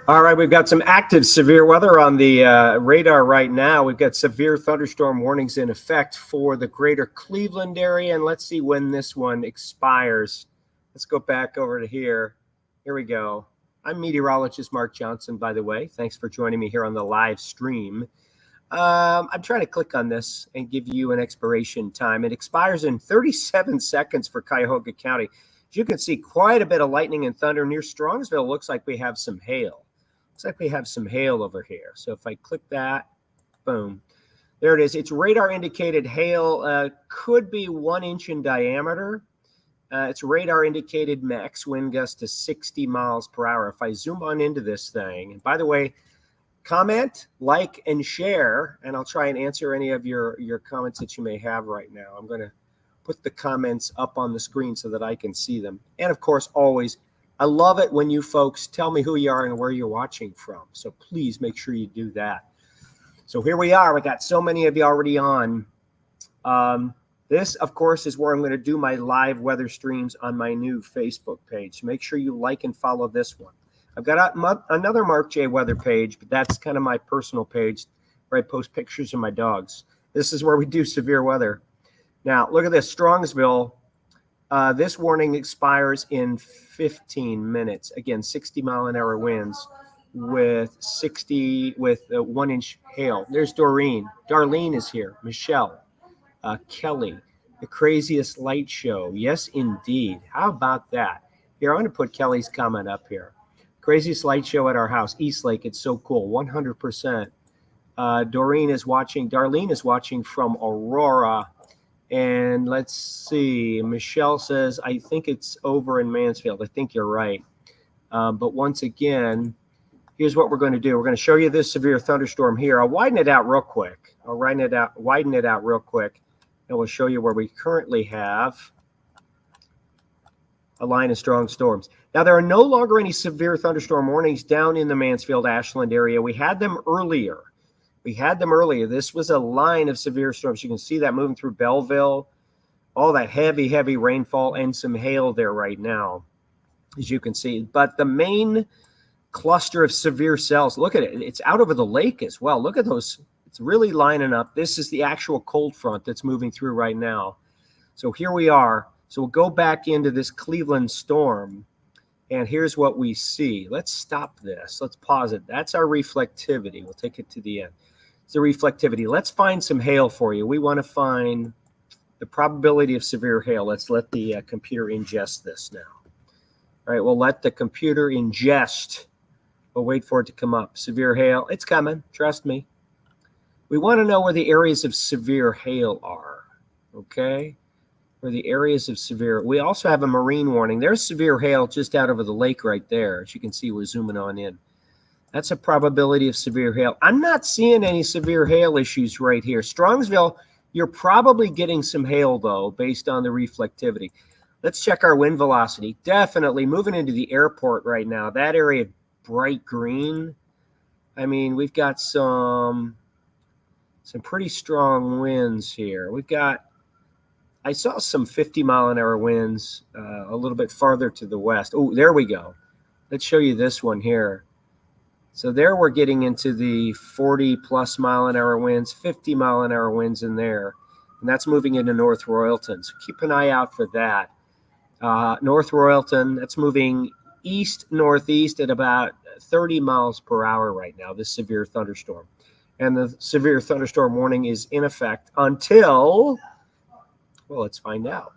All right, we've got some active severe weather on the radar right now. We've got severe thunderstorm warnings in effect for the greater Cleveland area, and let's see when this one expires. Let's go back over to here. Here we go. I'm meteorologist Mark Johnson, by the way. Thanks for joining me here on the live stream. I'm trying to click on this and give you an expiration time. It expires in 37 seconds for Cuyahoga County. As you can see, quite a bit of lightning and thunder near Strongsville. Looks like we have some hail. Looks like we have some hail over here. So if I click that, boom, there it is. It's radar indicated hail, could be 1 inch in diameter. It's radar indicated max wind gust to 60 miles per hour. If I zoom on into this thing, and by the way, comment, like, and share, and I'll try and answer any of your comments that you may have right now. I'm going to put the comments up on the screen so that I can see them. And of course, always, I love it when you folks tell me who you are and where you're watching from. So please make sure you do that. So here we are. We got so many of you already on. This, of course, is where I'm going to do my live weather streams on my new Facebook page. So make sure you like and follow this one. I've got another MarkJweather page, but that's kind of my personal page where I post pictures of my dogs. This is where we do severe weather. Now, look at this, Strongsville. This warning expires in 15 minutes. Again, 60-mile-an-hour winds with 1 inch hail. There's Doreen. Darlene is here. Michelle. Kelly. The craziest light show. Yes, indeed. How about that? Here, I'm going to put Kelly's comment up here. Craziest light show at our house. Eastlake. It's so cool. 100%. Doreen is watching. Darlene is watching from Aurora. And let's see, Michelle says, I think it's over in Mansfield. I think you're right. But once again, here's what we're going to do. We're going to show you this severe thunderstorm here. I'll widen it out real quick. Widen it out real quick. And we'll show you where we currently have a line of strong storms. Now, there are no longer any severe thunderstorm warnings down in the Mansfield, Ashland area. We had them earlier. This was a line of severe storms. You can see that moving through Belleville, all that heavy, heavy rainfall and some hail there right now, as you can see. But the main cluster of severe cells, look at it. It's out over the lake as well. Look at those. It's really lining up. This is the actual cold front that's moving through right now. So here we are. So we'll go back into this Cleveland storm. And here's what we see. Let's stop this. Let's pause it. That's our reflectivity. We'll take it to the end. The reflectivity. Let's find some hail for you. We want to find the probability of severe hail. Let's let the computer ingest this now. All right, we'll let the computer ingest. We'll wait for it to come up. Severe hail. It's coming. Trust me. We want to know where the areas of severe hail are. Okay? Where the areas of severe. We also have a marine warning. There's severe hail just out over the lake right there. As you can see, we're zooming on in. That's a probability of severe hail. I'm not seeing any severe hail issues right here. Strongsville, you're probably getting some hail, though, based on the reflectivity. Let's check our wind velocity. Definitely moving into the airport right now. That area, bright green. I mean, we've got some pretty strong winds here. I saw some 50-mile-an-hour winds a little bit farther to the west. Oh, there we go. Let's show you this one here. So there we're getting into the 40-plus mile-an-hour winds, 50-mile-an-hour winds in there. And that's moving into North Royalton. So keep an eye out for that. North Royalton, that's moving east-northeast at about 30 miles per hour right now, this severe thunderstorm. And the severe thunderstorm warning is in effect until, well, let's find out.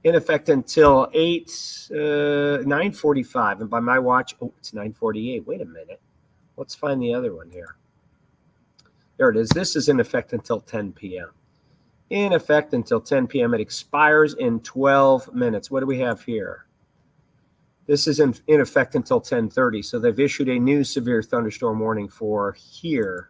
In effect until 9:45. And by my watch, oh, it's 9:48. Wait a minute. Let's find the other one here. There it is. This is in effect until 10 p.m. In effect until 10 p.m. It expires in 12 minutes. What do we have here? This is in effect until 10:30. So they've issued a new severe thunderstorm warning for here.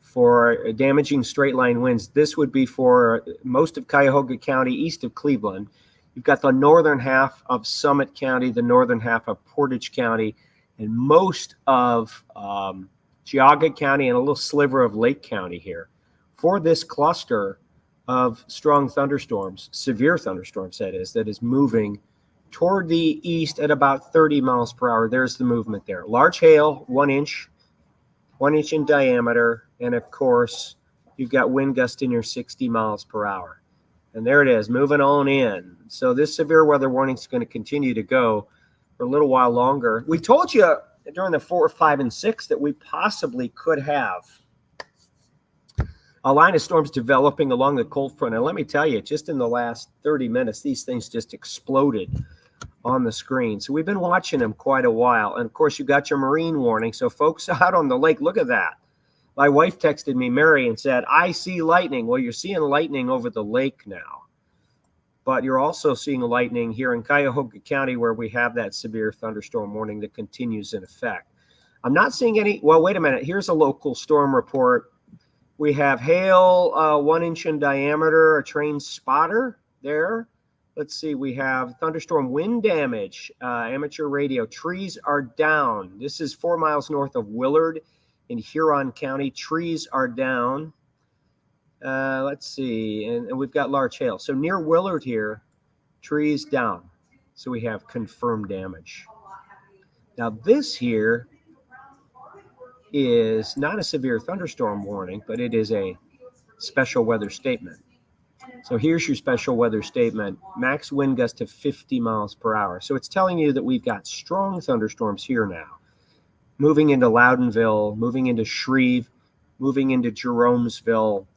For damaging straight line winds. This would be for most of Cuyahoga County, east of Cleveland. You've got the northern half of Summit County, the northern half of Portage County, and most of Geauga County and a little sliver of Lake County here. For this cluster of strong thunderstorms, severe thunderstorms that is moving toward the east at about 30 miles per hour. There's the movement there. Large hail, 1 inch in diameter. And of course, you've got wind gust in your 60 miles per hour. And there it is, moving on in. So this severe weather warning is going to continue to go for a little while longer. We told you during the 4, 5, and 6 that we possibly could have a line of storms developing along the cold front. And let me tell you, just in the last 30 minutes, these things just exploded on the screen. So we've been watching them quite a while. And of course, you've got your marine warning. So folks out on the lake, look at that. My wife texted me, Mary, and said, I see lightning. Well, you're seeing lightning over the lake now. But you're also seeing lightning here in Cuyahoga County, where we have that severe thunderstorm warning that continues in effect. I'm not seeing any. Well, wait a minute. Here's a local storm report. We have hail, 1 inch in diameter, a train spotter there. Let's see. We have thunderstorm wind damage, amateur radio. Trees are down. This is 4 miles north of Willard in Huron County. Trees are down. Let's see. And we've got large hail. So near Willard here, trees down. So we have confirmed damage. Now this here is not a severe thunderstorm warning, but it is a special weather statement. So here's your special weather statement. Max wind gust of 50 miles per hour. So it's telling you that we've got strong thunderstorms here now. Moving into Loudonville, moving into Shreve, moving into Jeromesville.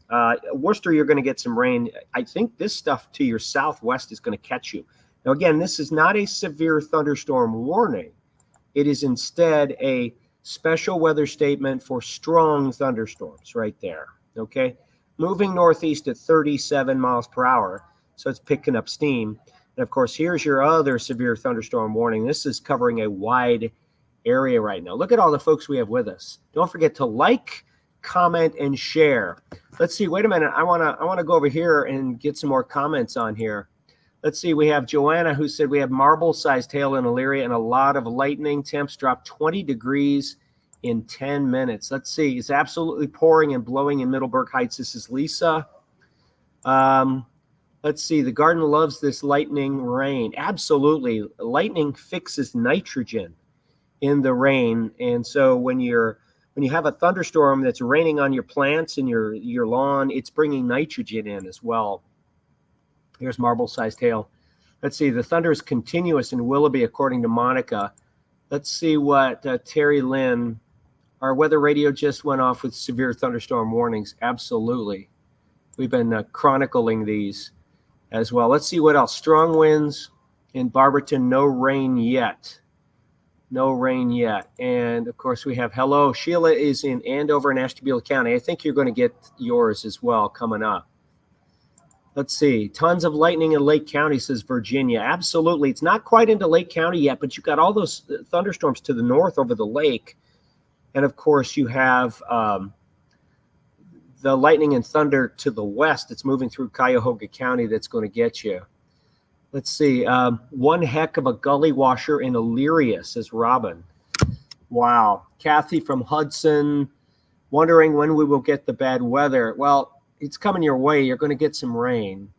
Worcester, you're going to get some rain. I think this stuff to your southwest is going to catch you. Now, again, this is not a severe thunderstorm warning. It is instead a special weather statement for strong thunderstorms right there, okay? Moving northeast at 37 miles per hour, so it's picking up steam. And, of course, here's your other severe thunderstorm warning. This is covering a wide area right now. Look at all the folks we have with us. Don't forget to like, comment, and share. Let's see. Wait a minute. I want to go over here and get some more comments on here. Let's see. We have Joanna who said we have marble-sized hail in Elyria and a lot of lightning. Temps dropped 20 degrees in 10 minutes. Let's see. It's absolutely pouring and blowing in Middleburg Heights. This is Lisa. Let's see. The garden loves this lightning rain. Absolutely. Lightning fixes nitrogen in the rain. And so when you have a thunderstorm that's raining on your plants and your lawn, it's bringing nitrogen in as well. Here's marble-sized hail. Let's see. The thunder is continuous in Willoughby, according to Monica. Let's see what Terry Lynn. Our weather radio just went off with severe thunderstorm warnings. Absolutely. We've been chronicling these as well. Let's see what else. Strong winds in Barberton. No rain yet. No rain yet. And, of course, we have hello. Sheila is in Andover and Ashtabula County. I think you're going to get yours as well coming up. Let's see. Tons of lightning in Lake County, says Virginia. Absolutely. It's not quite into Lake County yet, but you've got all those thunderstorms to the north over the lake. And, of course, you have the lightning and thunder to the west that's moving through Cuyahoga County that's going to get you. Let's see. One heck of a gully washer in Elyria, says Robin. Wow. Kathy from Hudson, wondering when we will get the bad weather. Well, it's coming your way. You're going to get some rain.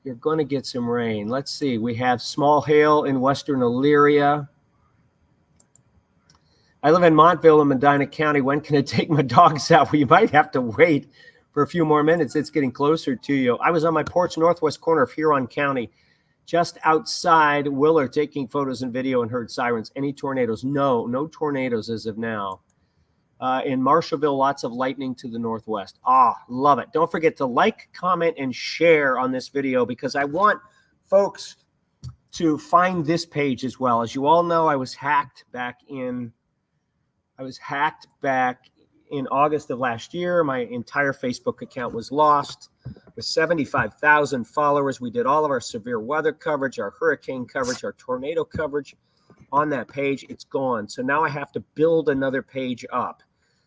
You're going to get some rain. Let's see. We have small hail in western Elyria. I live in Montville in Medina County. When can I take my dogs out? Well, you might have to wait for a few more minutes. It's getting closer to you. I was on my porch, northwest corner of Huron County, just outside Willard, taking photos and video and heard sirens. Any tornadoes? No tornadoes as of now. In Marshallville, lots of lightning to the northwest. Love it. Don't forget to like, comment, and share on this video because I want folks to find this page as well. As you all know, I was hacked back in August of last year. My entire Facebook account was lost. With 75,000 followers, we did all of our severe weather coverage, our hurricane coverage, our tornado coverage on that page. It's gone. So now I have to build another page up.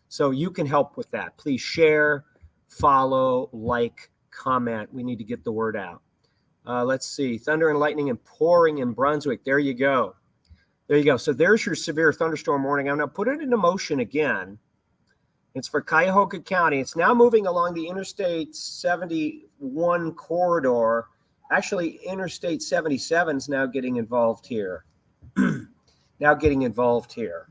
So you can help with that. Please share, follow, like, comment. We need to get the word out. Let's see. Thunder and lightning and pouring in Brunswick. There you go. There you go. So there's your severe thunderstorm warning. I'm going to put it into motion again. It's for Cuyahoga County. It's now moving along the Interstate 71 corridor Actually, Interstate 77 is now getting involved here. Now getting involved here,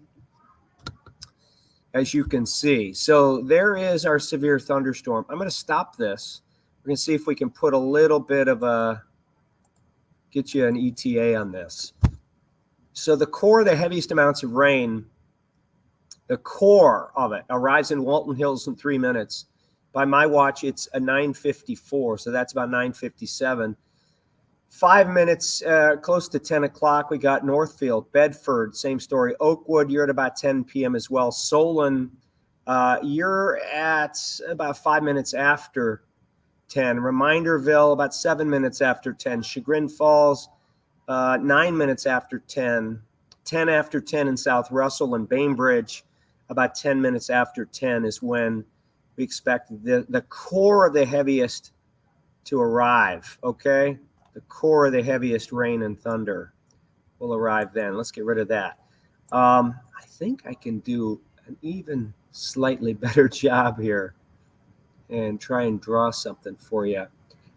as you can see. So there is our severe thunderstorm. I'm going to stop this. We're going to see if we can put a little bit of get you an ETA on this. So the core of the heaviest amounts of rain, the core of it arrives in Walton Hills in 3 minutes. By my watch, it's a 9:54, so that's about 9:57. 5 minutes, close to 10 o'clock, we got Northfield, Bedford, same story. Oakwood, you're at about 10 p.m. as well. Solon, you're at about 5 minutes after 10. Reminderville, about 7 minutes after 10. Chagrin Falls, 9 minutes after 10. 10 after 10 in South Russell and Bainbridge, about 10 minutes after 10 is when we expect the core of the heaviest to arrive, okay? The core of the heaviest rain and thunder will arrive then. Let's get rid of that. I think I can do an even slightly better job here and try and draw something for you.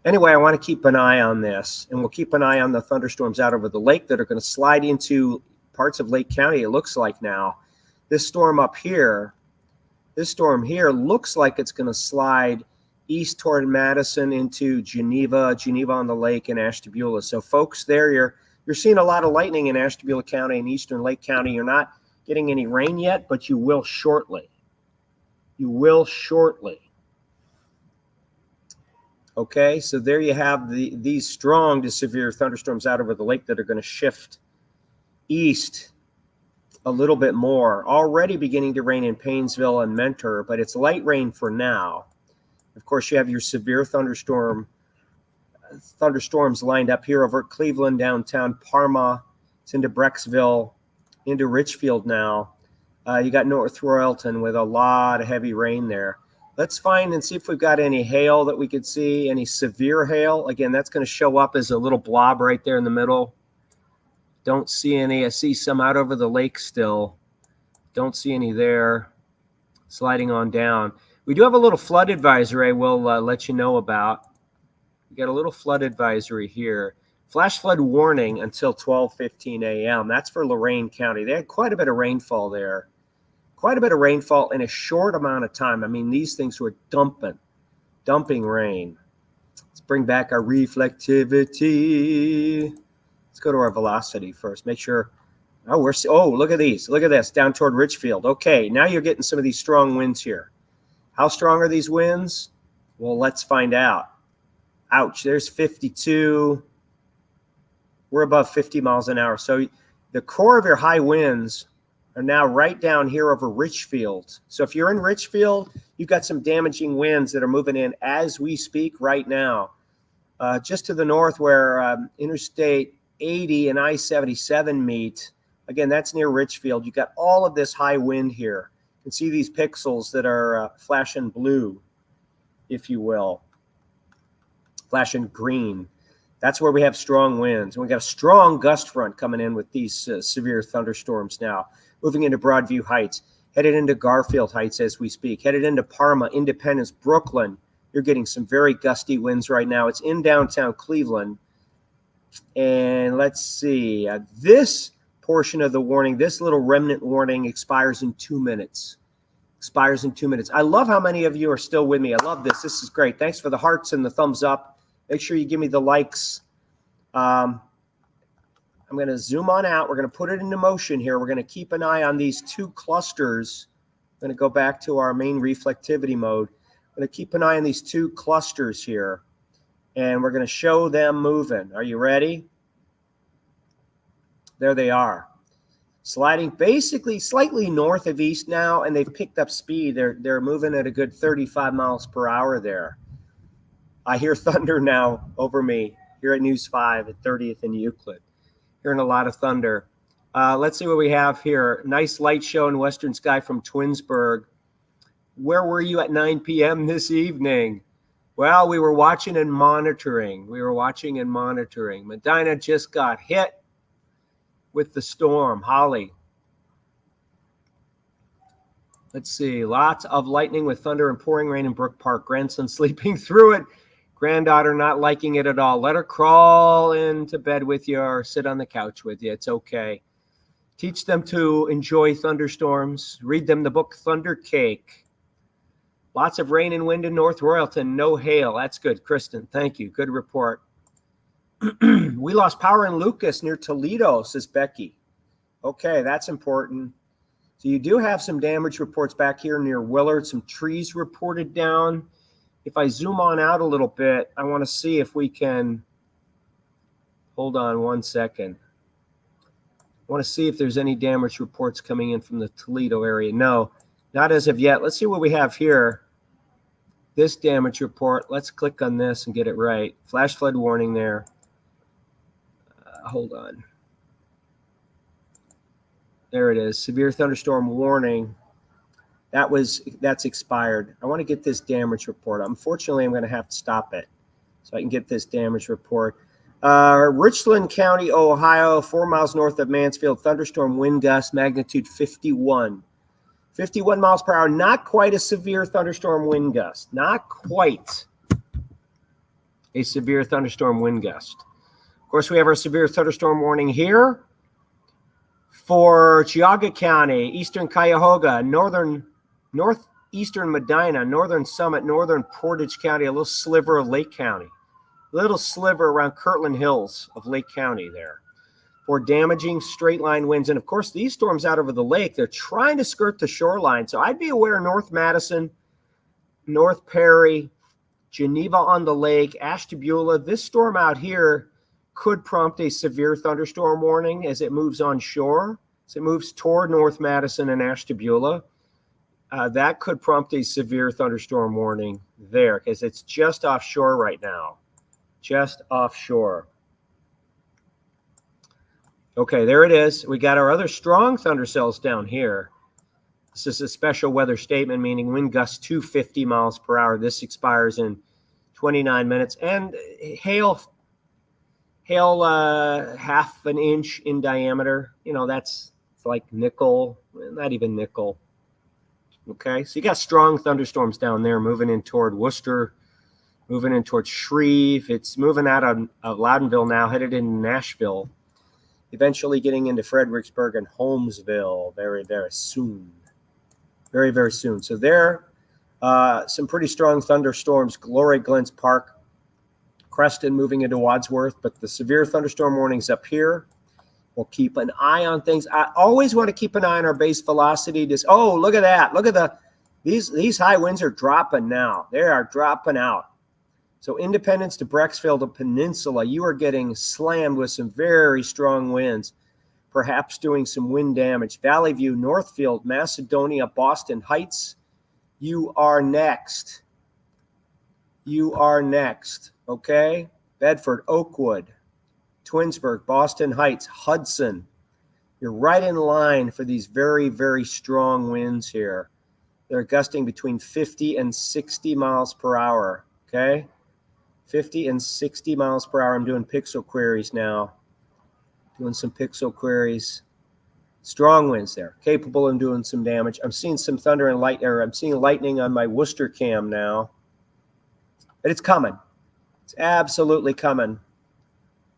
Anyway, I want to keep an eye on this, and we'll keep an eye on the thunderstorms out over the lake that are going to slide into parts of Lake County, it looks like now. This storm up here, this storm here looks like it's going to slide east toward Madison into Geneva on the lake, and Ashtabula. So folks, there you're seeing a lot of lightning in Ashtabula County and eastern Lake County. You're not getting any rain yet, but you will shortly. You will shortly. Okay, so there you have these strong to severe thunderstorms out over the lake that are going to shift east a little bit more. Already beginning to rain in Paynesville and Mentor, but it's light rain for now. Of course, you have your severe thunderstorms lined up here over at Cleveland, downtown Parma. It's into Brecksville, into Richfield now. You got North Royalton with a lot of heavy rain there. Let's find and see if we've got any hail that we could see, any severe hail. Again, that's going to show up as a little blob right there in the middle. Don't see any. I see some out over the lake still. Don't see any there. Sliding on down. We do have a little flood advisory we'll let you know about. We got a little flood advisory here. Flash flood warning until 12:15 a.m. That's for Lorain County. They had quite a bit of rainfall there. Quite a bit of rainfall in a short amount of time. I mean, these things were dumping rain. Let's bring back our reflectivity. Let's go to our velocity first. Make sure. Oh, look at these. Look at this. Down toward Richfield. Okay, now you're getting some of these strong winds here. How strong are these winds? Well, let's find out. Ouch, there's 52. We're above 50 miles an hour. So the core of your high winds are now right down here over Richfield. So if you're in Richfield, you've got some damaging winds that are moving in as we speak right now. Just to the north where Interstate 80 and I-77 meet. Again, that's near Richfield. You've got all of this high wind here. You can see these pixels that are flashing blue, if you will. Flashing green. That's where we have strong winds. And we got a strong gust front coming in with these severe thunderstorms now. Moving into Broadview Heights, headed into Garfield Heights as we speak, headed into Parma, Independence, Brooklyn. You're getting some very gusty winds right now. It's in downtown Cleveland. And let's see, this portion of the warning, this little remnant warning expires in 2 minutes. Expires in 2 minutes. I love how many of you are still with me. I love this. This is great. Thanks for the hearts and the thumbs up. Make sure you give me the likes. I'm going to zoom on out. We're going to put it into motion here. We're going to keep an eye on these two clusters. I'm going to go back to our main reflectivity mode. I'm going to keep an eye on these two clusters here, and we're going to show them moving. Are you ready? There they are. Sliding basically slightly north of east now, and they've picked up speed. They're moving at a good 35 miles per hour there. I hear thunder now over me here at News 5 at 30th and Euclid. Hearing a lot of thunder. Let's see what we have here. Nice light show in western sky from Twinsburg. Where were you at 9 p.m. this evening? Well, we were watching and monitoring. Medina just got hit with the storm. Holly. Let's see. Lots of lightning with thunder and pouring rain in Brook Park. Grandson sleeping through it. Granddaughter not liking it at all. Let her crawl into bed with you or sit on the couch with you. It's okay. Teach them to enjoy thunderstorms. Read them the book Thunder Cake. Lots of rain and wind in North Royalton. No hail. That's good, Kristen. Thank you. Good report. We lost power in Lucas near Toledo, says Becky. Okay, that's important. So you do have some damage reports back here near Willard. Some trees reported down. If I zoom on out a little bit, I want to see if we can, hold on one second. I want to see if there's any damage reports coming in from the Toledo area. No, not as of yet. Let's see what we have here. This damage report. Let's click on this and get it right. Flash flood warning there. Hold on. There it is. Severe thunderstorm warning. That's expired. I want to get this damage report. Unfortunately, I'm going to have to stop it so I can get this damage report. Richland County, Ohio, 4 miles north of Mansfield, thunderstorm wind gust magnitude 51. 51 miles per hour, not quite a severe thunderstorm wind gust. Not quite a severe thunderstorm wind gust. Of course, we have our severe thunderstorm warning here for Geauga County, eastern Cuyahoga, northeastern Medina, northern Summit, northern Portage County, a little sliver of Lake County. Little sliver around Kirtland Hills of Lake County there for damaging straight line winds. And of course, these storms out over the lake, they're trying to skirt the shoreline. So I'd be aware North Madison, North Perry, Geneva on the lake, Ashtabula. This storm out here could prompt a severe thunderstorm warning as it moves on shore. As it moves toward North Madison and Ashtabula. That could prompt a severe thunderstorm warning there because it's just offshore right now. Just offshore. Okay, there it is. We got our other strong thunder cells down here. This is a special weather statement, meaning wind gusts 250 miles per hour. This expires in 29 minutes. And hail half an inch in diameter. You know, that's like nickel, not even nickel. Okay, so you got strong thunderstorms down there moving in toward Worcester, moving in towards Shreve. It's moving out of Loudonville now, headed into Nashville, eventually getting into Fredericksburg and Holmesville very, very soon. Very, very soon. So there, some pretty strong thunderstorms. Glory Glens Park, Creston moving into Wadsworth, but the severe thunderstorm warnings up here. We'll keep an eye on things. I always want to keep an eye on our base velocity. Oh, look at that. Look at these high winds are dropping now. They are dropping out. So Independence to Brecksville to Peninsula, you are getting slammed with some very strong winds, perhaps doing some wind damage. Valley View, Northfield, Macedonia, Boston Heights, you are next. You are next, okay? Bedford, Oakwood, Twinsburg, Boston Heights, Hudson. You're right in line for these very, very strong winds here. They're gusting between 50 and 60 miles per hour, okay? 50 and 60 miles per hour. I'm doing pixel queries now. Doing some pixel queries. Strong winds there, capable of doing some damage. I'm seeing some thunder and I'm seeing lightning on my Worcester cam now. But it's coming. It's absolutely coming.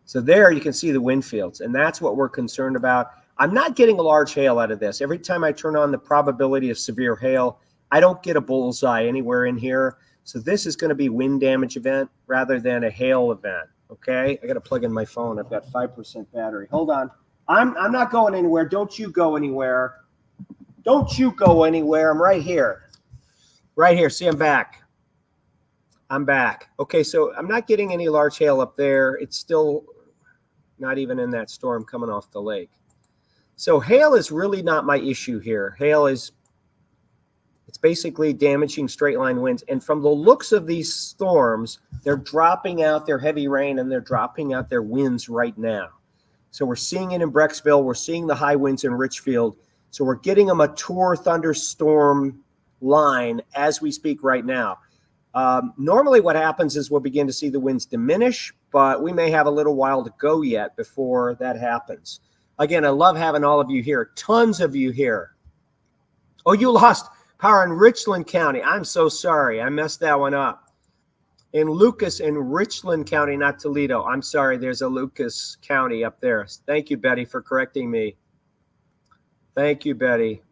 So there you can see the wind fields, and that's what we're concerned about. I'm not getting a large hail out of this. Every time I turn on the probability of severe hail, I don't get a bullseye anywhere in here. So this is going to be wind damage event rather than a hail event, okay? I got to plug in my phone. I've got 5% battery. Hold on. I'm not going anywhere. Don't you go anywhere. Don't you go anywhere. I'm right here. Right here. See, I'm back. I'm back. Okay, so I'm not getting any large hail up there. It's still not even in that storm coming off the lake. So hail is really not my issue here. Hail is, it's basically damaging straight line winds. And from the looks of these storms, they're dropping out their heavy rain and they're dropping out their winds right now. So we're seeing it in Brecksville. We're seeing the high winds in Richfield. So we're getting a mature thunderstorm line as we speak right now. Normally what happens is we'll begin to see the winds diminish, but we may have a little while to go yet before that happens. Again, I love having all of you here. Tons of you here. Oh, you lost power in Richland County. I'm so sorry. I messed that one up. In Lucas and Richland County, not Toledo. I'm sorry, there's a Lucas County up there. Thank you, Betty, for correcting me. Thank you, Betty.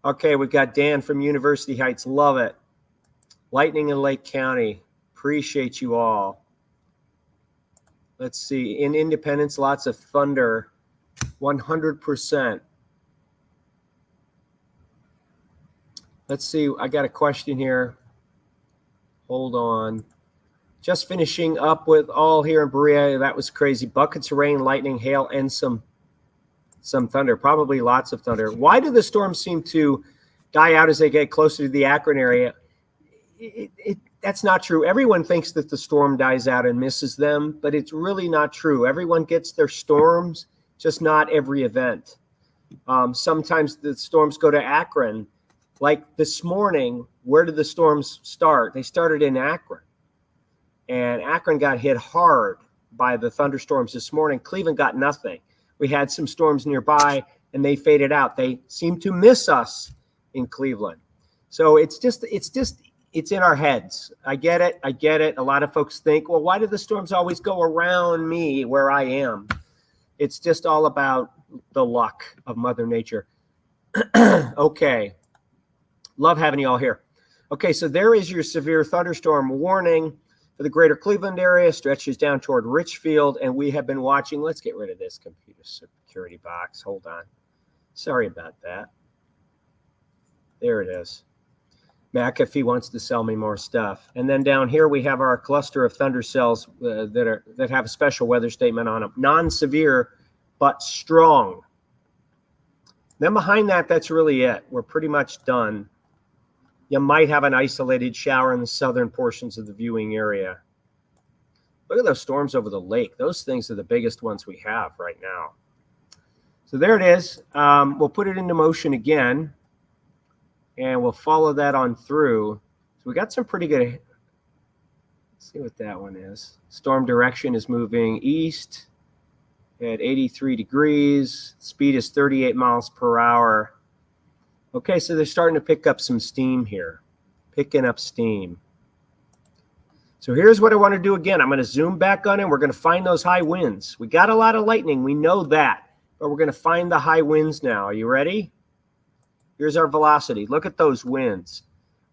Okay, we've got Dan from University Heights. Love it. Lightning in Lake County. Appreciate you all. Let's see. In Independence, lots of thunder. 100%. Let's see. I got a question here. Hold on. Just finishing up with all here in Berea. That was crazy. Buckets of rain, lightning, hail, and some thunder. Probably lots of thunder. Why do the storms seem to die out as they get closer to the Akron area? That's not true. Everyone thinks that the storm dies out and misses them, but it's really not true. Everyone gets their storms, just not every event. Sometimes the storms go to Akron. Like this morning, where did the storms start? They started in Akron. And Akron got hit hard by the thunderstorms this morning. Cleveland got nothing. We had some storms nearby, and they faded out. They seem to miss us in Cleveland. So it's in our heads. I get it. A lot of folks think, well, why do the storms always go around me where I am? It's just all about the luck of Mother Nature. Okay. Love having you all here. Okay, so there is your severe thunderstorm warning for the greater Cleveland area, stretches down toward Richfield, and we have been watching. Let's get rid of this computer security box. Hold on. Sorry about that. There it is. McAfee wants to sell me more stuff. And then down here we have our cluster of thunder cells that have a special weather statement on them. Non-severe, but strong. Then behind that, that's really it. We're pretty much done. You might have an isolated shower in the southern portions of the viewing area. Look at those storms over the lake. Those things are the biggest ones we have right now. So there it is. We'll put it into motion again, and we'll follow that on through. So we got some pretty good. Let's see what that one is. Storm direction is moving east at 83 degrees. Speed is 38 miles per hour. Okay, so they're starting to pick up some steam here. Picking up steam. So here's what I want to do again. I'm going to zoom back on it. We're going to find those high winds. We got a lot of lightning. We know that. But we're going to find the high winds now. Are you ready? Here's our velocity. Look at those winds.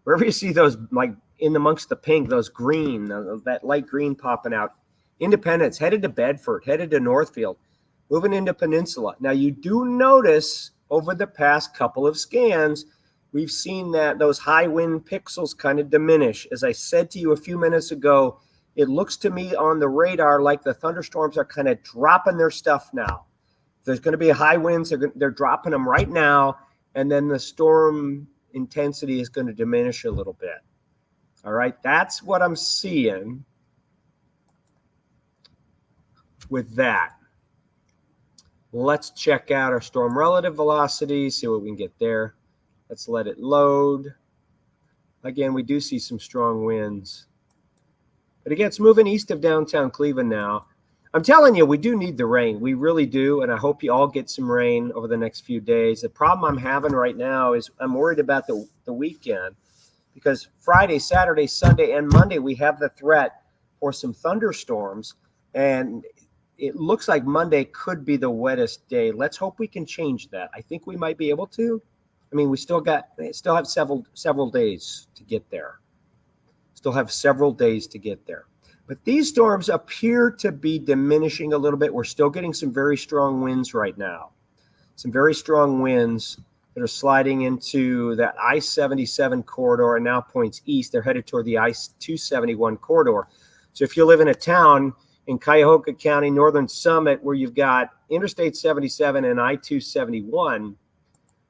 Wherever you see those, like in amongst the pink, those green, that light green popping out. Independence, headed to Bedford, headed to Northfield, moving into Peninsula. Now you do notice over the past couple of scans, we've seen that those high wind pixels kind of diminish. As I said to you a few minutes ago, it looks to me on the radar like the thunderstorms are kind of dropping their stuff now. If there's going to be high winds, they're dropping them right now, and then the storm intensity is going to diminish a little bit. All right, that's what I'm seeing with that. Let's check out our storm relative velocity, see what we can get there. Let's let it load. Again, we do see some strong winds. But again, it's moving east of downtown Cleveland now. I'm telling you, we do need the rain. We really do, and I hope you all get some rain over the next few days. The problem I'm having right now is I'm worried about the weekend, because Friday, Saturday, Sunday, and Monday, we have the threat for some thunderstorms, and it looks like Monday could be the wettest day. Let's hope we can change that. I think we might be able to. I mean, we still have several days to get there. Still have several days to get there. But these storms appear to be diminishing a little bit. We're still getting some very strong winds right now. Some very strong winds that are sliding into that I-77 corridor and now points east. They're headed toward the I-271 corridor. So if you live in a town in Cuyahoga County, Northern Summit, where you've got Interstate 77 and I-271,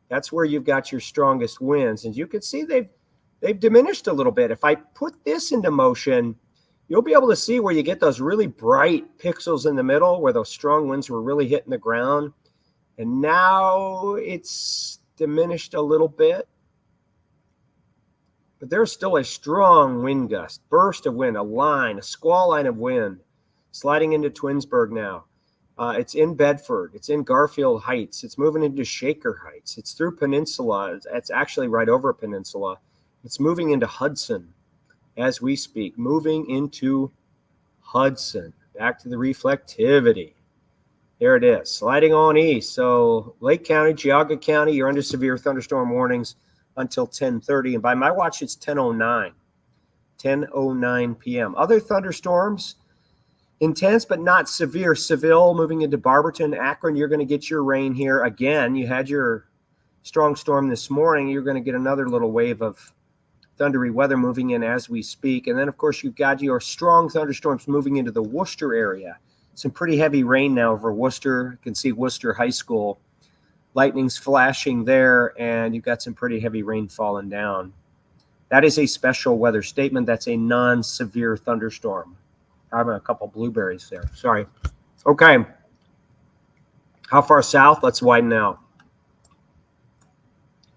that's where you've got your strongest winds. And you can see they've diminished a little bit. If I put this into motion, you'll be able to see where you get those really bright pixels in the middle where those strong winds were really hitting the ground. And now it's diminished a little bit. But there's still a strong wind gust, burst of wind, a squall line of wind sliding into Twinsburg now. It's in Bedford. It's in Garfield Heights. It's moving into Shaker Heights. It's through Peninsula. It's actually right over Peninsula. It's moving into Hudson. as we speak. Moving into Hudson. Back to the reflectivity. There it is, sliding on east. So Lake County, Geauga County, you're under severe thunderstorm warnings until 10:30. And by my watch, it's 10:09 p.m. Other thunderstorms, intense but not severe. Seville moving into Barberton, Akron, you're going to get your rain here again. You had your strong storm this morning. You're going to get another little wave of thundery weather moving in as we speak. And then, of course, you've got your strong thunderstorms moving into the Worcester area. Some pretty heavy rain now over Worcester. You can see Worcester High School. Lightning's flashing there, and you've got some pretty heavy rain falling down. That is a special weather statement. That's a non-severe thunderstorm. I'm having a couple blueberries there. Sorry. Okay. How far south? Let's widen out.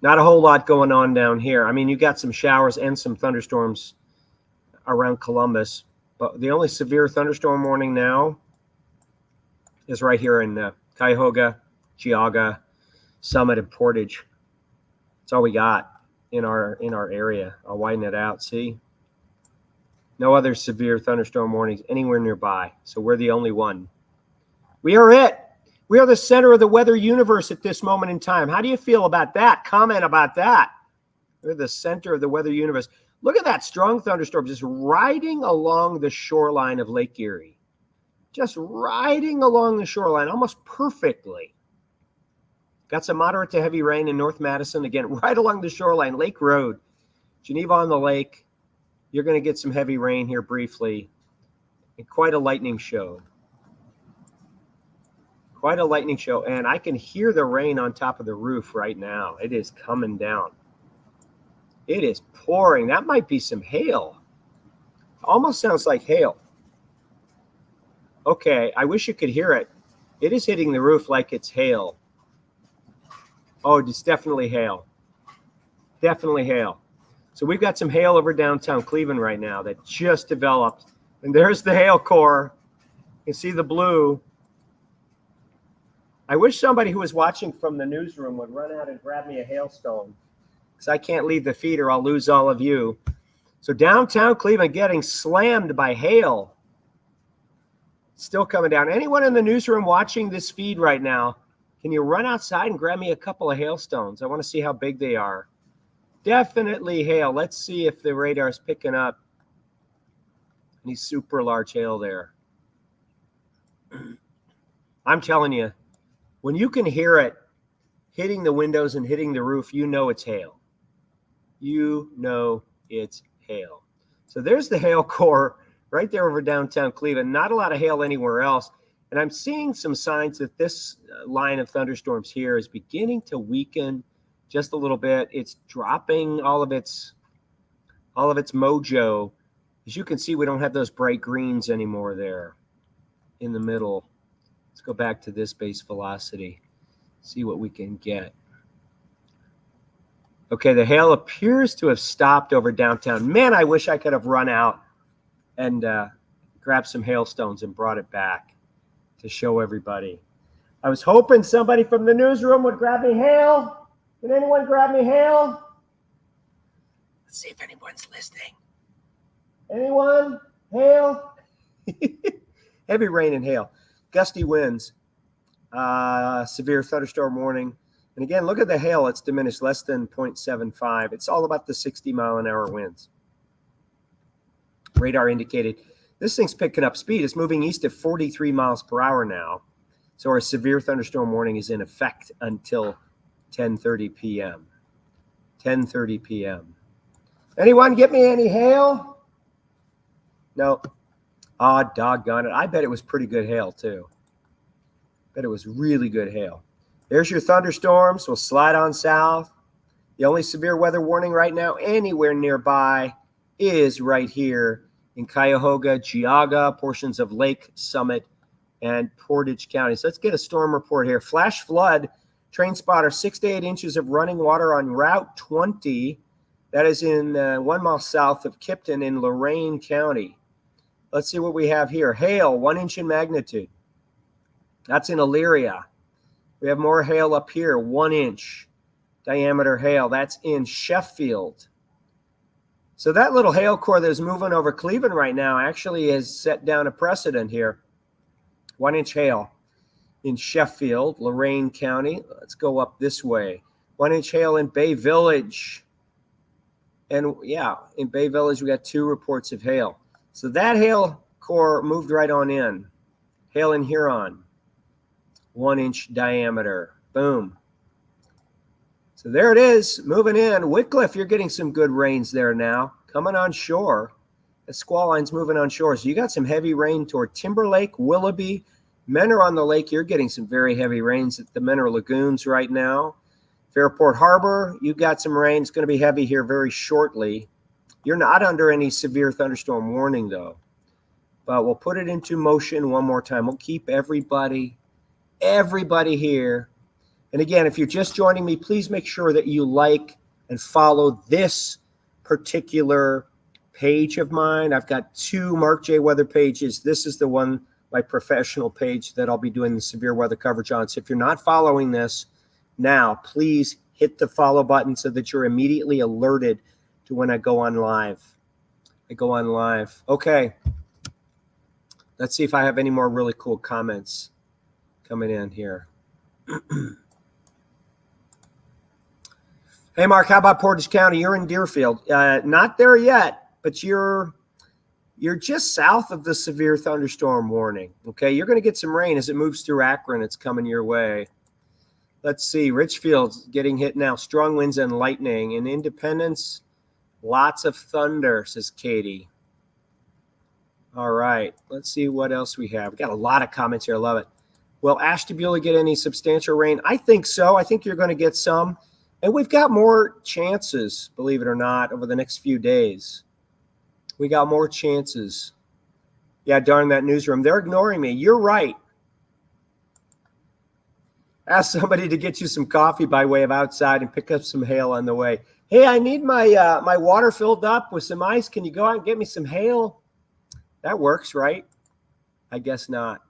Not a whole lot going on down here. I mean, you've got some showers and some thunderstorms around Columbus, but the only severe thunderstorm warning now is right here in Cuyahoga, Geauga, Summit, and Portage. That's all we got in our area. I'll widen it out. See, no other severe thunderstorm warnings anywhere nearby. So we're the only one. We are it. We are the center of the weather universe at this moment in time. How do you feel about that? Comment about that. We're the center of the weather universe. Look at that strong thunderstorm just riding along the shoreline of Lake Erie. Just riding along the shoreline almost perfectly. Got some moderate to heavy rain in North Madison. Again, right along the shoreline, Lake Road, Geneva on the Lake. You're going to get some heavy rain here briefly. And quite a lightning show. Quite a lightning show. And I can hear the rain on top of the roof right now. It is coming down. It is pouring. That might be some hail. Almost sounds like hail. Okay, I wish you could hear it. It is hitting the roof like it's hail. Oh, it's definitely hail. Definitely hail. So we've got some hail over downtown Cleveland right now that just developed. And there's the hail core. You can see the blue. I wish somebody who was watching from the newsroom would run out and grab me a hailstone, because I can't leave the feed or I'll lose all of you. So downtown Cleveland getting slammed by hail. Still coming down. Anyone in the newsroom watching this feed right now, can you run outside and grab me a couple of hailstones? I want to see how big they are. Definitely hail. Let's see if the radar is picking up any super large hail there. I'm telling you, when you can hear it hitting the windows and hitting the roof, you know it's hail. You know it's hail. So there's the hail core right there over downtown Cleveland. Not a lot of hail anywhere else. And I'm seeing some signs that this line of thunderstorms here is beginning to weaken just a little bit. It's dropping all of its mojo. As you can see, we don't have those bright greens anymore there in the middle. Let's go back to this base velocity, see what we can get. Okay, the hail appears to have stopped over downtown. Man, I wish I could have run out and grabbed some hailstones and brought it back to show everybody. I was hoping somebody from the newsroom would grab me hail. Can anyone grab me hail? Let's see if anyone's listening. Anyone? Hail? Heavy rain and hail. Gusty winds. Severe thunderstorm warning. And again, look at the hail. It's diminished less than 0.75. It's all about the 60-mile-an-hour winds. Radar indicated this thing's picking up speed. It's moving east at 43 miles per hour now. So our severe thunderstorm warning is in effect until 10:30 p.m. 10:30 p.m. Anyone get me any hail? No. Ah, doggone it. I bet it was pretty good hail, too. Bet it was really good hail. There's your thunderstorms. We'll slide on south. The only severe weather warning right now anywhere nearby is right here in Cuyahoga, Geauga, portions of Lake, Summit, and Portage counties. Let's get a storm report here. Flash flood, train spotter, 6 to 8 inches of running water on Route 20. That is in 1 mile south of Kipton in Lorain County. Let's see what we have here. Hail, 1 inch in magnitude. That's in Elyria. We have more hail up here, 1 inch diameter hail. That's in Sheffield. So that little hail core that is moving over Cleveland right now actually has set down a precedent here. 1-inch hail in Sheffield, Lorain County. Let's go up this way. 1-inch hail in Bay Village. And yeah, in Bay Village, we got 2 reports of hail. So that hail core moved right on in. Hail in Huron, 1-inch diameter. Boom. So there it is, moving in. Wycliffe, you're getting some good rains there now. Coming on shore. The squall line's moving on shore. So you got some heavy rain toward Timberlake, Willoughby. Menor on the lake, you're getting some very heavy rains at the Menor Lagoons right now. Fairport Harbor, you got some rain. It's going to be heavy here very shortly. You're not under any severe thunderstorm warning, though. But we'll put it into motion one more time. We'll keep everybody here. And again, if you're just joining me, please make sure that you like and follow this particular page of mine. I've got 2 MarkJweather pages. This is the one, my professional page, that I'll be doing the severe weather coverage on. So if you're not following this now, please hit the follow button so that you're immediately alerted to when I go on live. Okay. Let's see if I have any more really cool comments coming in here. Hey, Mark, how about Portage County? You're in Deerfield. Not there yet, but you're just south of the severe thunderstorm warning. Okay, you're going to get some rain as it moves through Akron. It's coming your way. Let's see. Richfield's getting hit now. Strong winds and lightning. In Independence, lots of thunder, says Katie. All right. Let's see what else we have. We got a lot of comments here. I love it. Will Ashtabula get any substantial rain? I think so. I think you're going to get some. And we've got more chances, believe it or not, over the next few days. We got more chances. Yeah, darn that newsroom. They're ignoring me. You're right. Ask somebody to get you some coffee by way of outside and pick up some hail on the way. Hey, I need my my water filled up with some ice. Can you go out and get me some hail? That works, right? I guess not.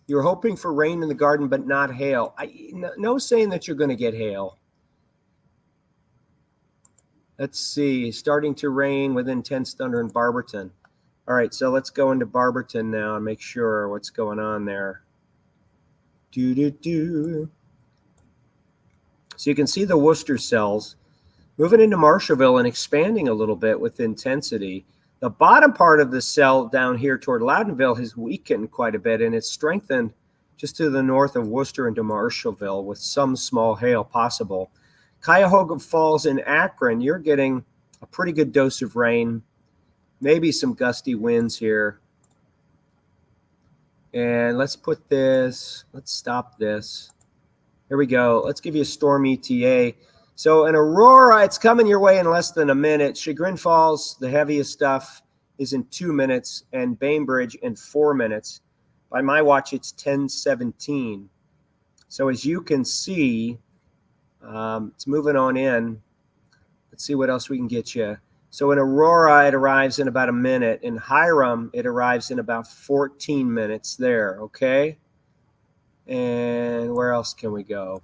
You're hoping for rain in the garden, but not hail. No saying that you're going to get hail. Let's see. Starting to rain with intense thunder in Barberton. All right, so let's go into Barberton now and make sure what's going on there. So you can see the Worcester cells moving into Marshallville and expanding a little bit with intensity. The bottom part of the cell down here toward Loudonville has weakened quite a bit, and it's strengthened just to the north of Worcester into Marshallville with some small hail possible. Cuyahoga Falls in Akron, you're getting a pretty good dose of rain, maybe some gusty winds here. And let's put this, let's stop this. Here we go. Let's give you a storm ETA. So in Aurora, it's coming your way in less than a minute. Chagrin Falls, the heaviest stuff, is in 2 minutes, and Bainbridge in 4 minutes. By my watch, it's 10:17. So as you can see, it's moving on in. Let's see what else we can get you. So in Aurora, it arrives in about a minute. In Hiram, it arrives in about 14 minutes there, okay? And where else can we go?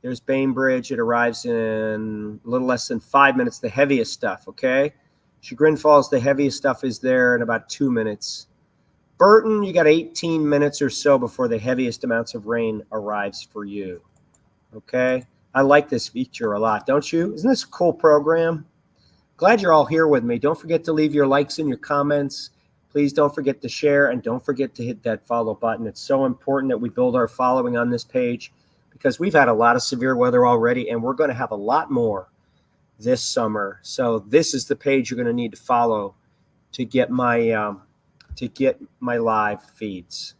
There's Bainbridge. It arrives in a little less than 5 minutes, the heaviest stuff, okay? Chagrin Falls, the heaviest stuff is there in about 2 minutes. Burton, you got 18 minutes or so before the heaviest amounts of rain arrives for you, okay? I like this feature a lot, don't you? Isn't this a cool program? Glad you're all here with me. Don't forget to leave your likes and your comments. Please don't forget to share, and don't forget to hit that follow button. It's so important that we build our following on this page, because we've had a lot of severe weather already, and we're going to have a lot more this summer. So this is the page you're going to need to follow to get my live feeds.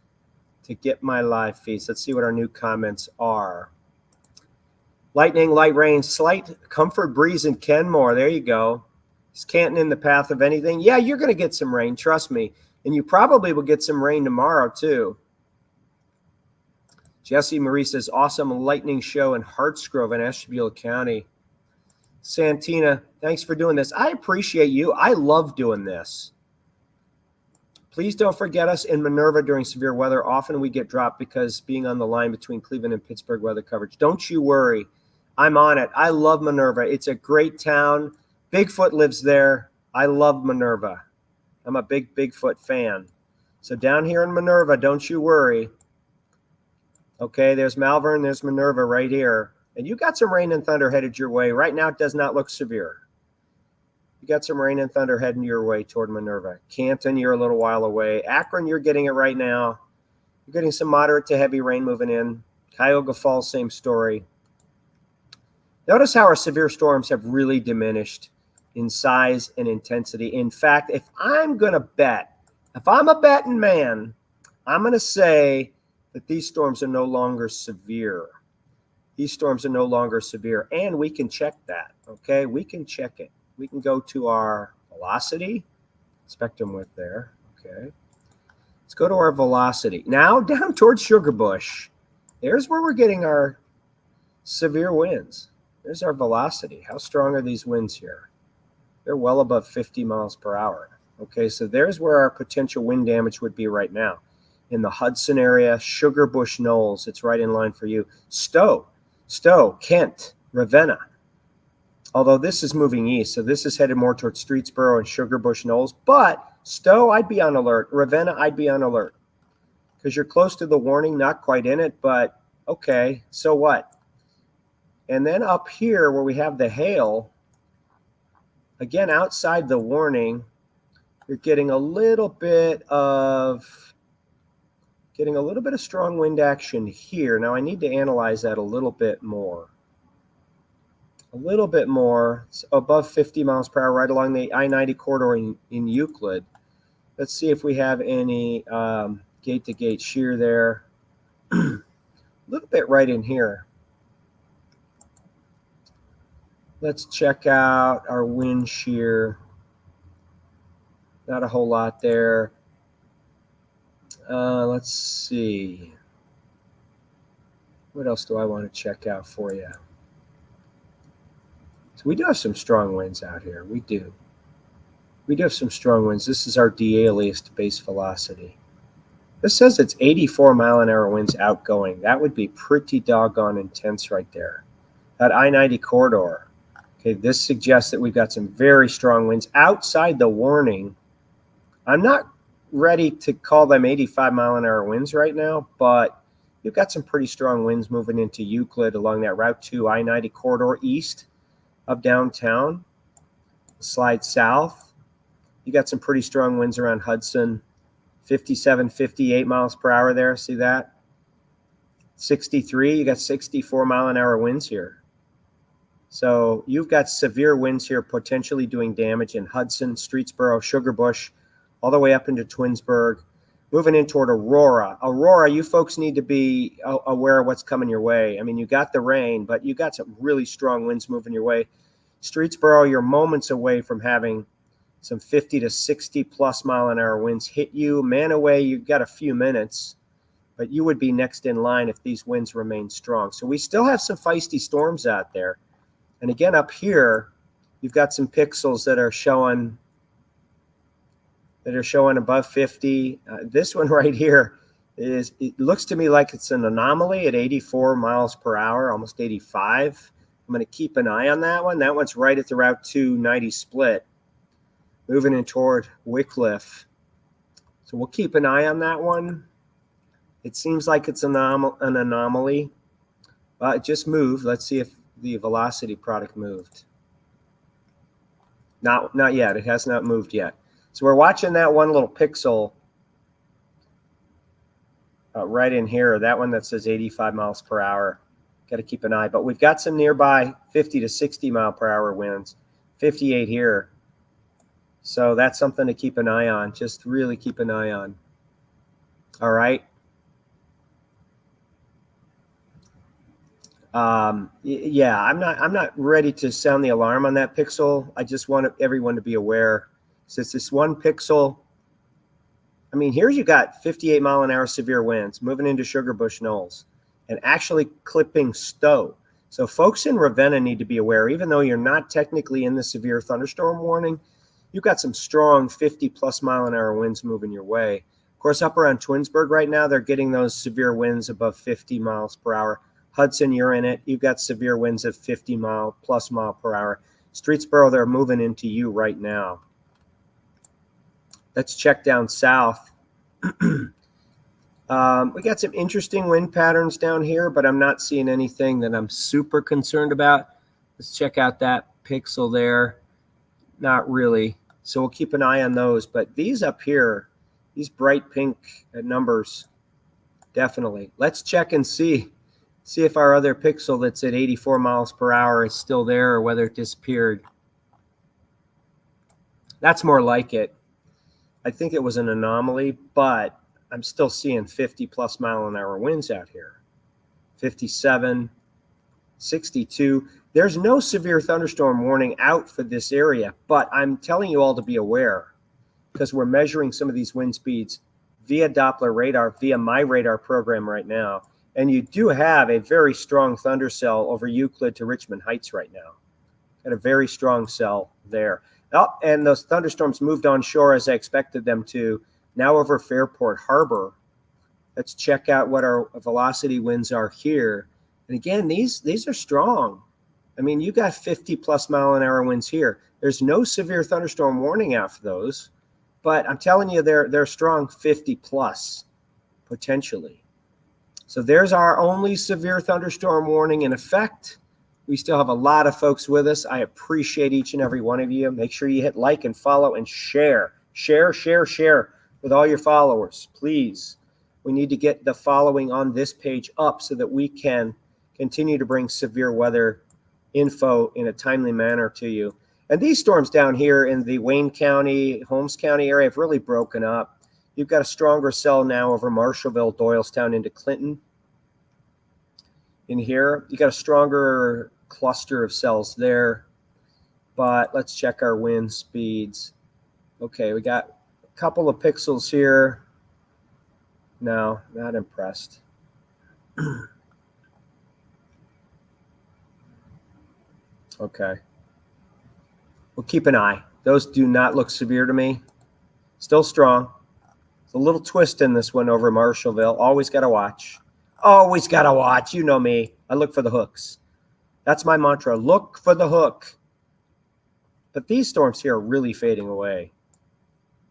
Let's see what our new comments are. Lightning, light rain, slight comfort breeze in Kenmore. There you go. Is Canton in the path of anything? Yeah, you're going to get some rain, trust me. And you probably will get some rain tomorrow too. Jesse Marie says, awesome lightning show in Hartsgrove in Ashtabula County. Santina, thanks for doing this. I appreciate you. I love doing this. Please don't forget us in Minerva during severe weather. Often we get dropped because being on the line between Cleveland and Pittsburgh weather coverage. Don't you worry. I'm on it. I love Minerva. It's a great town. Bigfoot lives there. I love Minerva. I'm a big Bigfoot fan. So down here in Minerva, don't you worry. Okay, there's Malvern, there's Minerva right here. And you got some rain and thunder headed your way. Right now, it does not look severe. You got some rain and thunder heading your way toward Minerva. Canton, you're a little while away. Akron, you're getting it right now. You're getting some moderate to heavy rain moving in. Cuyahoga Falls, same story. Notice how our severe storms have really diminished in size and intensity. In fact, if I'm going to bet, if I'm a betting man, I'm going to say that these storms are no longer severe. These storms are no longer severe, and we can check that, okay? We can check it. We can go to our velocity, spectrum width there, okay? Let's go to our velocity. Now down towards Sugarbush. There's where we're getting our severe winds. There's our velocity. How strong are these winds here? They're well above 50 miles per hour. Okay, so there's where our potential wind damage would be right now. In the Hudson area, Sugarbush Knolls, it's right in line for you. Stowe, Kent, Ravenna. Although this is moving east, so this is headed more towards Streetsboro and Sugarbush Knolls. But Stowe, I'd be on alert. Ravenna, I'd be on alert. Because you're close to the warning, not quite in it, but okay, so what? And then up here where we have the hail, again, outside the warning, you're getting a little bit of strong wind action here. Now I need to analyze that a little bit more. It's above 50 miles per hour right along the I-90 corridor in Euclid. Let's see if we have any gate-to-gate shear there. A little bit right in here. Let's check out our wind shear. Not a whole lot there. Let's see. What else do I want to check out for you? So we do have some strong winds out here. We do. We do have some strong winds. This is our de-aliased base velocity. This says it's 84 mile an hour winds outgoing. That would be pretty doggone intense right there. That I-90 corridor. Okay, this suggests that we've got some very strong winds outside the warning. I'm not ready to call them 85 mile an hour winds right now, but you've got some pretty strong winds moving into Euclid along that Route 2 I-90 corridor east of downtown. Slide south. You got some pretty strong winds around Hudson, 57, 58 miles per hour there. See that? 63, you got 64 mile an hour winds here. So you've got severe winds here potentially doing damage in Hudson, Streetsboro, Sugarbush, all the way up into Twinsburg, moving in toward Aurora. Aurora, you folks need to be aware of what's coming your way. I mean, you got the rain, but you got some really strong winds moving your way. Streetsboro, you're moments away from having some 50 to 60 plus mile an hour winds hit you. Manaway, you've got a few minutes, but you would be next in line if these winds remain strong. So we still have some feisty storms out there. And again, up here, you've got some pixels that are showing above 50. This one right here it looks to me like it's an anomaly at 84 miles per hour, almost 85. I'm going to keep an eye on that one. That one's right at the Route 290 split, moving in toward Wycliffe. So we'll keep an eye on that one. It seems like it's an anomaly. It just moved. Let's see if the velocity product moved. Not yet. It has not moved yet. So we're watching that one little pixel right in here, that one that says 85 miles per hour. Got to keep an eye. But we've got some nearby 50 to 60 mile per hour winds, 58 here. So that's something to keep an eye on. Just really keep an eye on. All right. Yeah, I'm not ready to sound the alarm on that pixel. I just want everyone to be aware. Since this one pixel, I mean, here you got 58 mile an hour severe winds moving into Sugarbush Knolls and actually clipping Stowe. So folks in Ravenna need to be aware, even though you're not technically in the severe thunderstorm warning, you've got some strong 50 plus mile an hour winds moving your way. Of course, up around Twinsburg right now, they're getting those severe winds above 50 miles per hour. Hudson, you're in it. You've got severe winds at 50 plus mile per hour. Streetsboro, they're moving into you right now. Let's check down south. We got some interesting wind patterns down here, but I'm not seeing anything that I'm super concerned about. Let's check out that pixel there. Not really. So we'll keep an eye on those. But these up here, these bright pink numbers, definitely. Let's check and see if our other pixel that's at 84 miles per hour is still there or whether it disappeared. That's more like it. I think it was an anomaly, but I'm still seeing 50 plus mile an hour winds out here. 57, 62. There's no severe thunderstorm warning out for this area, but I'm telling you all to be aware because we're measuring some of these wind speeds via Doppler radar, via my radar program right now. And you do have a very strong thunder cell over Euclid to Richmond Heights right now. Got a very strong cell there. Oh, and those thunderstorms moved on shore as I expected them to, now over Fairport Harbor. Let's check out what our velocity winds are here. And again, these are strong. I mean, you got 50 plus mile an hour winds here. There's no severe thunderstorm warning out for those, but I'm telling you, they're strong 50 plus potentially. So there's our only severe thunderstorm warning in effect. We still have a lot of folks with us. I appreciate each and every one of you. Make sure you hit like and follow and share. Share with all your followers, please. We need to get the following on this page up so that we can continue to bring severe weather info in a timely manner to you. And these storms down here in the Wayne County, Holmes County area have really broken up. You've got a stronger cell now over Marshallville, Doylestown into Clinton. In here, you got a stronger cluster of cells there. But let's check our wind speeds. Okay, we got a couple of pixels here. No, not impressed. Okay. We'll keep an eye. Those do not look severe to me. Still strong. It's a little twist in this one over Marshallville. Always got to watch. Always got to watch. You know me. I look for the hooks. That's my mantra. Look for the hook. But these storms here are really fading away.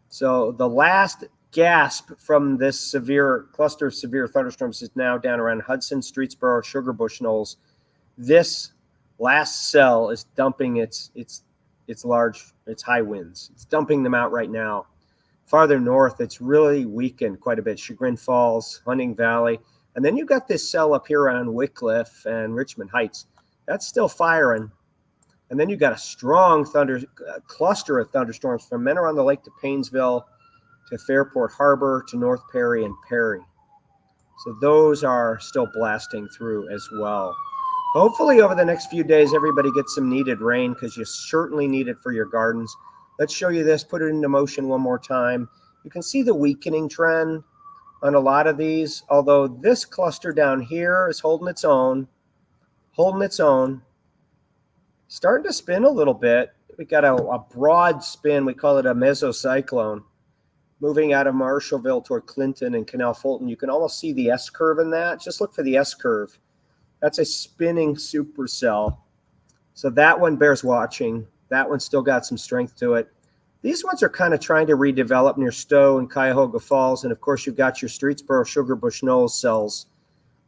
So the last gasp from this severe cluster of severe thunderstorms is now down around Hudson, Streetsboro, Sugarbush Knolls. This last cell is dumping its high winds. It's dumping them out right now. Farther north, it's really weakened quite a bit. Chagrin Falls, Hunting Valley. And then you've got this cell up here around Wickliffe and Richmond Heights. That's still firing. And then you've got a strong cluster of thunderstorms from Mentor-on-the-Lake to Paynesville to Fairport Harbor to North Perry and Perry. So those are still blasting through as well. Hopefully over the next few days, everybody gets some needed rain because you certainly need it for your gardens. Let's show you this, put it into motion one more time. You can see the weakening trend on a lot of these, although this cluster down here is holding its own, starting to spin a little bit. We got a broad spin. We call it a mesocyclone moving out of Marshallville toward Clinton and Canal Fulton. You can almost see the S curve in that. Just look for the S curve. That's a spinning supercell. So that one bears watching. That one's still got some strength to it. These ones are kind of trying to redevelop near Stowe and Cuyahoga Falls. And of course, you've got your Streetsboro, Sugarbush Knolls cells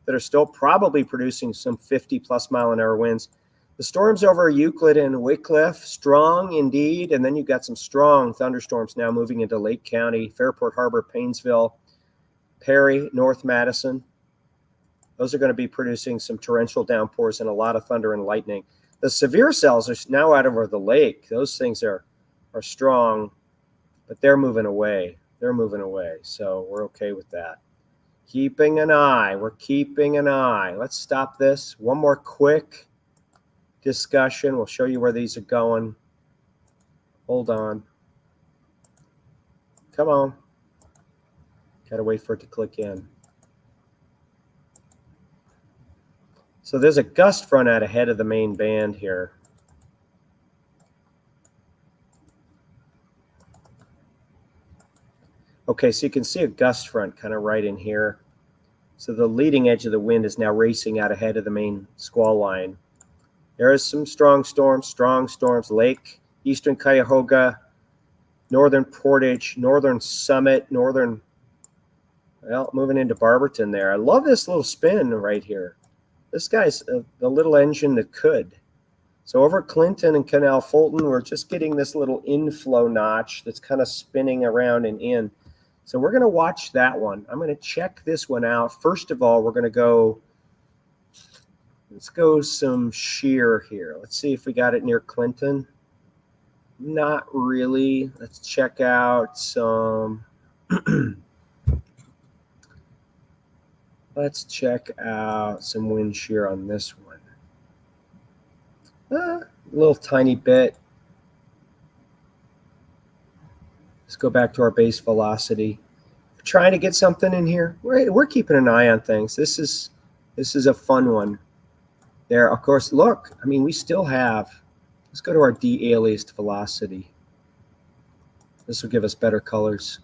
that are still probably producing some 50 plus mile an hour winds. The storms over Euclid and Wickliffe, strong indeed. And then you've got some strong thunderstorms now moving into Lake County, Fairport Harbor, Paynesville, Perry, North Madison. Those are going to be producing some torrential downpours and a lot of thunder and lightning. The severe cells are now out over the lake. Those things are strong, but they're moving away. So we're okay with that. Keeping an eye. We're keeping an eye. Let's stop this. One more quick discussion. We'll show you where these are going. Hold on. Come on. Got to wait for it to click in. So there's a gust front out ahead of the main band here. Okay, so you can see a gust front kind of right in here. So the leading edge of the wind is now racing out ahead of the main squall line. There is some strong storms, Lake, Eastern Cuyahoga, Northern Portage, Northern Summit, Northern, well, moving into Barberton there. I love this little spin right here. This guy's the little engine that could. So over Clinton and Canal Fulton, we're just getting this little inflow notch that's kind of spinning around and in. So we're going to watch that one. I'm going to check this one out. First of all, we're going to go, let's go some shear here. Let's see if we got it near Clinton. Not really. Let's check out some, let's check out some wind shear on this one. A little tiny bit. Let's go back to our base velocity. We're trying to get something in here. We're keeping an eye on things. This is a fun one. There, of course, look, I mean, we still have, let's go to our de-aliased velocity. This will give us better colors.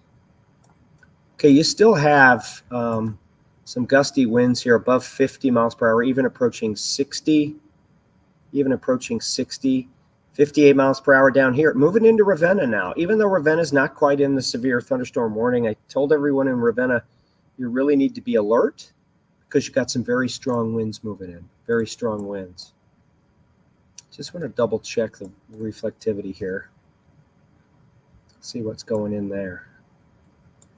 Okay, you still have some gusty winds here above 50 miles per hour, even approaching 60. 58 miles per hour down here. Moving into Ravenna now. Even though Ravenna is not quite in the severe thunderstorm warning, I told everyone in Ravenna, you really need to be alert because you've got some very strong winds moving in. Very strong winds. Just want to double check the reflectivity here. See what's going in there.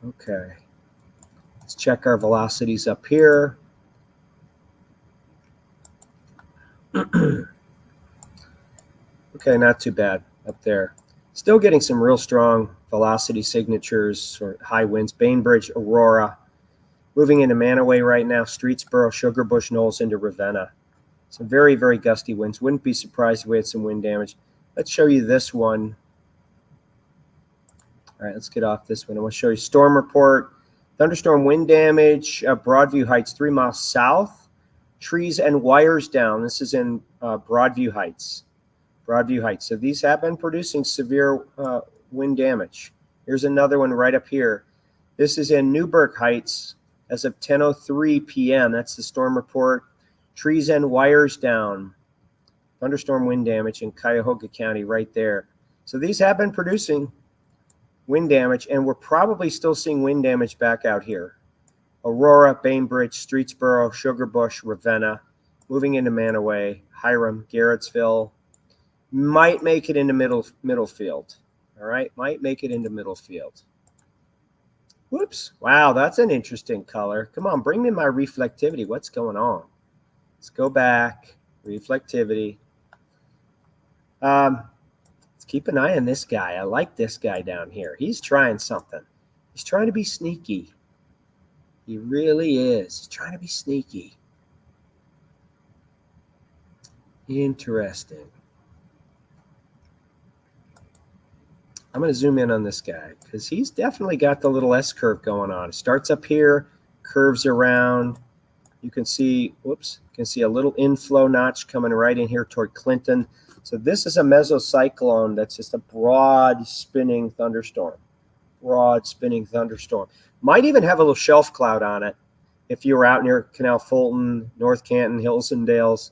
Okay. Let's check our velocities up here. Okay, not too bad up there. Still getting some real strong velocity signatures or high winds. Bainbridge, Aurora. Moving into Manaway right now. Streetsboro, Sugarbush, Knolls into Ravenna. Some very, very gusty winds. Wouldn't be surprised if we had some wind damage. Let's show you this one. All right, let's get off this one. I want to show you storm report. Thunderstorm wind damage. Broadview Heights, 3 miles south. Trees and wires down. This is in Broadview Heights. Broadview Heights. So these have been producing severe wind damage. Here's another one right up here. This is in Newburgh Heights as of 10:03 p.m. That's the storm report. Trees and wires down. Thunderstorm wind damage in Cuyahoga County right there. So these have been producing wind damage, and we're probably still seeing wind damage back out here. Aurora, Bainbridge, Streetsboro, Sugarbush, Ravenna, moving into Manaway, Hiram, Garrettsville. Might make it into Middlefield. All right, might make it into Middlefield. Whoops. Wow, that's an interesting color. Come on, bring me my reflectivity. What's going on? Let's go back. Reflectivity. Let's keep an eye on this guy. I like this guy down here. He's trying something. He's trying to be sneaky. He really is. He's trying to be sneaky. Interesting. I'm going to zoom in on this guy because he's definitely got the little S curve going on. It starts up here, curves around. You can see, whoops, you can see a little inflow notch coming right in here toward Clinton. So this is a mesocyclone that's just a broad spinning thunderstorm. Broad spinning thunderstorm. Might even have a little shelf cloud on it if you were out near Canal Fulton, North Canton, Hills and Dales.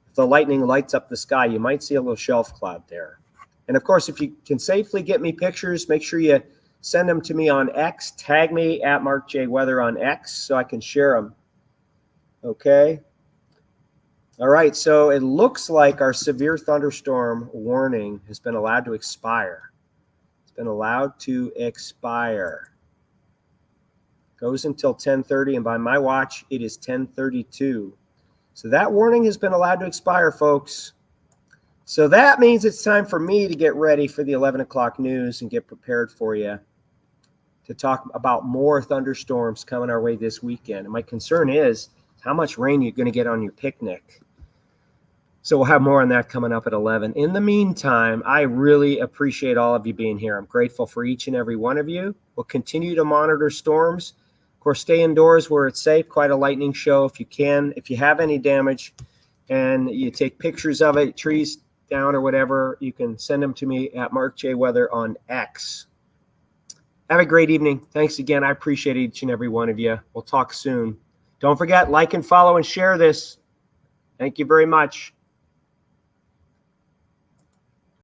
If the lightning lights up the sky, you might see a little shelf cloud there. And of course, if you can safely get me pictures, make sure you send them to me on X. Tag me at MarkJweather on X so I can share them. Okay. All right. So it looks like our severe thunderstorm warning has been allowed to expire. It's been allowed to expire. Goes until 10:30, and by my watch, it is 10:32. So that warning has been allowed to expire, folks. So that means it's time for me to get ready for the 11 o'clock news and get prepared for you to talk about more thunderstorms coming our way this weekend. And my concern is how much rain you're going to get on your picnic. So we'll have more on that coming up at 11. In the meantime, I really appreciate all of you being here. I'm grateful for each and every one of you. We'll continue to monitor storms. Of course, stay indoors where it's safe. Quite a lightning show if you can. If you have any damage and you take pictures of it, trees down or whatever, you can send them to me at MarkJweather on X. Have a great evening. Thanks again. I appreciate each and every one of you. We'll talk soon. Don't forget, like and follow and share this. Thank you very much.